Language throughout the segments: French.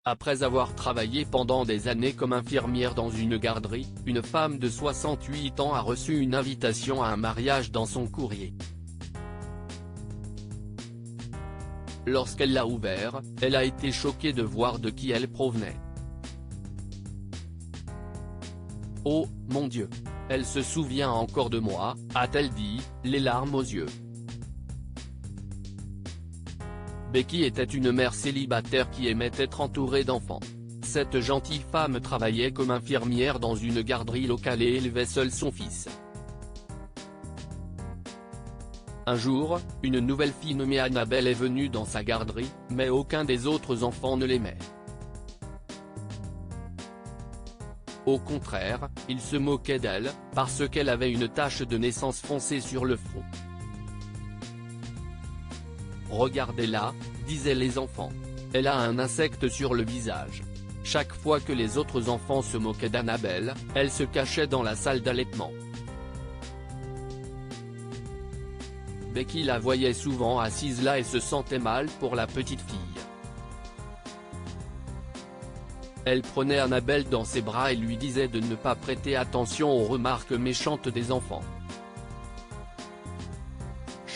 Après avoir travaillé pendant des années comme infirmière dans une garderie, une femme de 68 ans a reçu une invitation à un mariage dans son courrier. Lorsqu'elle l'a ouvert, elle a été choquée de voir de qui elle provenait. Oh, mon Dieu! Elle se souvient encore de moi, a-t-elle dit, les larmes aux yeux. Becky était une mère célibataire qui aimait être entourée d'enfants. Cette gentille femme travaillait comme infirmière dans une garderie locale et élevait seule son fils. Un jour, une nouvelle fille nommée Annabelle est venue dans sa garderie, mais aucun des autres enfants ne l'aimait. Au contraire, ils se moquaient d'elle, parce qu'elle avait une tache de naissance foncée sur le front. Regardez-la, disaient les enfants. Elle a un insecte sur le visage. Chaque fois que les autres enfants se moquaient d'Annabelle, elle se cachait dans la salle d'allaitement. Becky la voyait souvent assise là et se sentait mal pour la petite fille. Elle prenait Annabelle dans ses bras et lui disait de ne pas prêter attention aux remarques méchantes des enfants.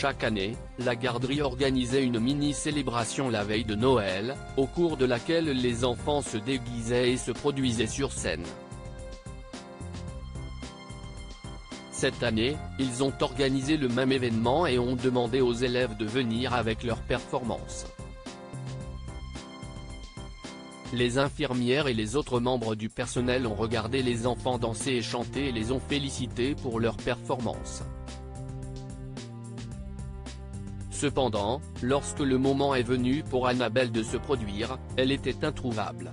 Chaque année, la garderie organisait une mini-célébration la veille de Noël, au cours de laquelle les enfants se déguisaient et se produisaient sur scène. Cette année, ils ont organisé le même événement et ont demandé aux élèves de venir avec leurs performances. Les infirmières et les autres membres du personnel ont regardé les enfants danser et chanter et les ont félicités pour leur performance. Cependant, lorsque le moment est venu pour Annabelle de se produire, elle était introuvable.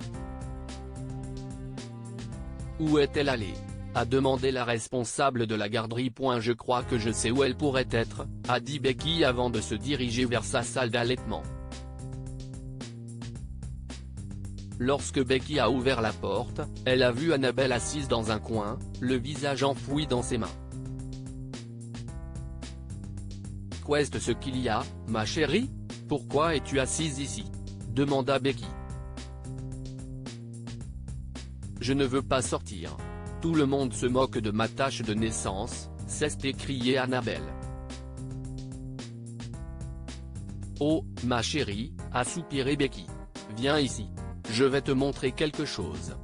Où est-elle allée ? A demandé la responsable de la garderie. Je crois que je sais où elle pourrait être, a dit Becky avant de se diriger vers sa salle d'allaitement. Lorsque Becky a ouvert la porte, elle a vu Annabelle assise dans un coin, le visage enfoui dans ses mains. Qu'est-ce ce qu'il y a, ma chérie ? Pourquoi es-tu assise ici ? Demanda Becky. Je ne veux pas sortir. Tout le monde se moque de ma tache de naissance, s'est écriée Annabelle. Oh, ma chérie, a soupiré Becky. Viens ici. Je vais te montrer quelque chose.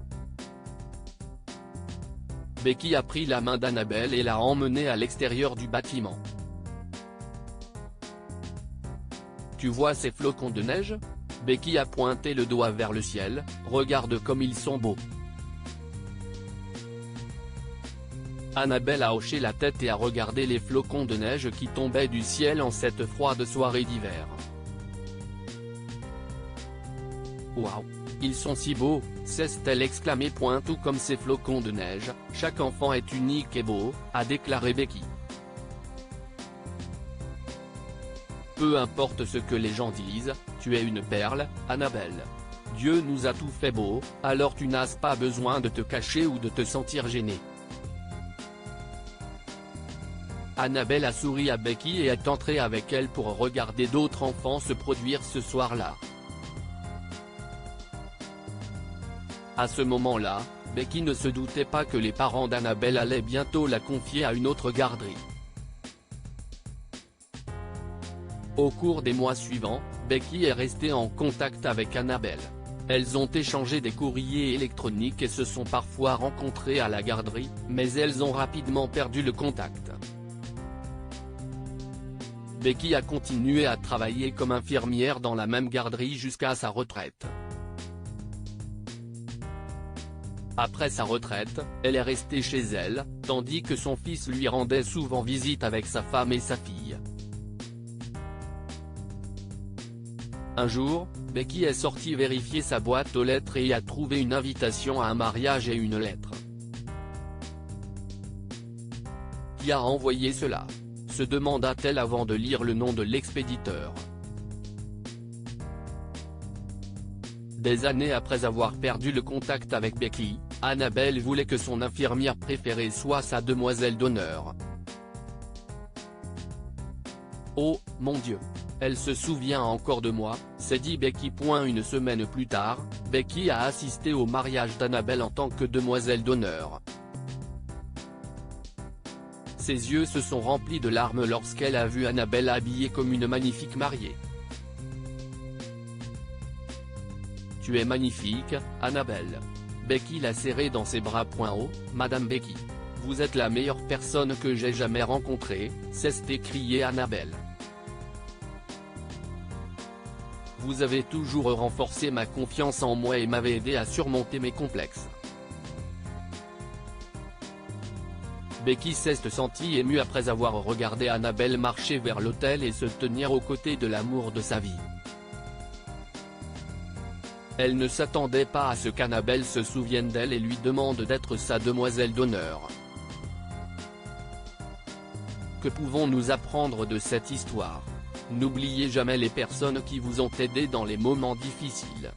Becky a pris la main d'Annabelle et l'a emmenée à l'extérieur du bâtiment. Tu vois ces flocons de neige ? Becky a pointé le doigt vers le ciel, regarde comme ils sont beaux. Annabelle a hoché la tête et a regardé les flocons de neige qui tombaient du ciel en cette froide soirée d'hiver. Waouh, ils sont si beaux, s'est-elle exclamée. Tout comme ces flocons de neige, chaque enfant est unique et beau, a déclaré Becky. Peu importe ce que les gens disent, tu es une perle, Annabelle. Dieu nous a tout fait beau, alors tu n'as pas besoin de te cacher ou de te sentir gênée. Annabelle a souri à Becky et est entrée avec elle pour regarder d'autres enfants se produire ce soir-là. À ce moment-là, Becky ne se doutait pas que les parents d'Annabelle allaient bientôt la confier à une autre garderie. Au cours des mois suivants, Becky est restée en contact avec Annabelle. Elles ont échangé des courriers électroniques et se sont parfois rencontrées à la garderie, mais elles ont rapidement perdu le contact. Becky a continué à travailler comme infirmière dans la même garderie jusqu'à sa retraite. Après sa retraite, elle est restée chez elle, tandis que son fils lui rendait souvent visite avec sa femme et sa fille. Un jour, Becky est sortie vérifier sa boîte aux lettres et y a trouvé une invitation à un mariage et une lettre. Qui a envoyé cela ? Se demanda-t-elle avant de lire le nom de l'expéditeur. Des années après avoir perdu le contact avec Becky, Annabelle voulait que son infirmière préférée soit sa demoiselle d'honneur. Oh, mon Dieu! Elle se souvient encore de moi, s'est dit Becky. Une semaine plus tard, Becky a assisté au mariage d'Annabelle en tant que demoiselle d'honneur. Ses yeux se sont remplis de larmes lorsqu'elle a vu Annabelle habillée comme une magnifique mariée. « Tu es magnifique, Annabelle. » Becky l'a serrée dans ses bras. Oh, Madame Becky. Vous êtes la meilleure personne que j'ai jamais rencontrée, s'est écriée Annabelle. Vous avez toujours renforcé ma confiance en moi et m'avez aidé à surmonter mes complexes. Becky s'est sentie émue après avoir regardé Annabelle marcher vers l'hôtel et se tenir aux côtés de l'amour de sa vie. Elle ne s'attendait pas à ce qu'Annabelle se souvienne d'elle et lui demande d'être sa demoiselle d'honneur. Que pouvons-nous apprendre de cette histoire? N'oubliez jamais les personnes qui vous ont aidé dans les moments difficiles.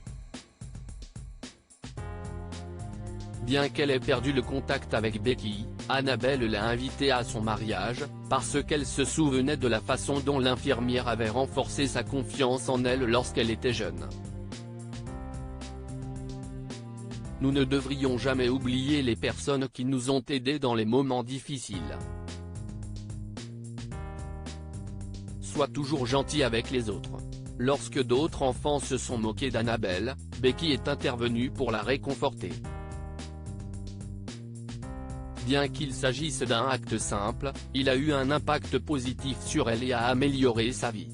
Bien qu'elle ait perdu le contact avec Becky, Annabelle l'a invitée à son mariage, parce qu'elle se souvenait de la façon dont l'infirmière avait renforcé sa confiance en elle lorsqu'elle était jeune. Nous ne devrions jamais oublier les personnes qui nous ont aidés dans les moments difficiles. Sois toujours gentil avec les autres. Lorsque d'autres enfants se sont moqués d'Annabelle, Becky est intervenue pour la réconforter. Bien qu'il s'agisse d'un acte simple, il a eu un impact positif sur elle et a amélioré sa vie.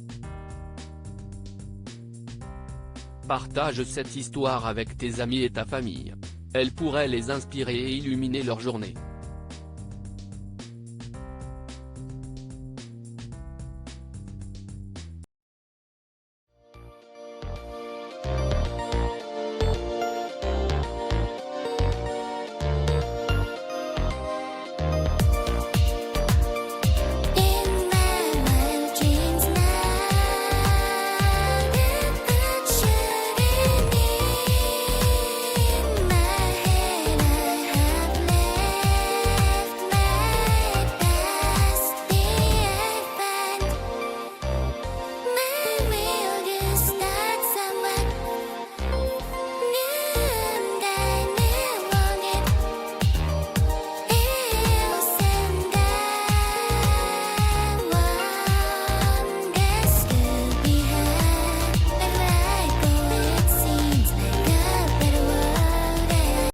Partage cette histoire avec tes amis et ta famille. Elle pourrait les inspirer et illuminer leur journée.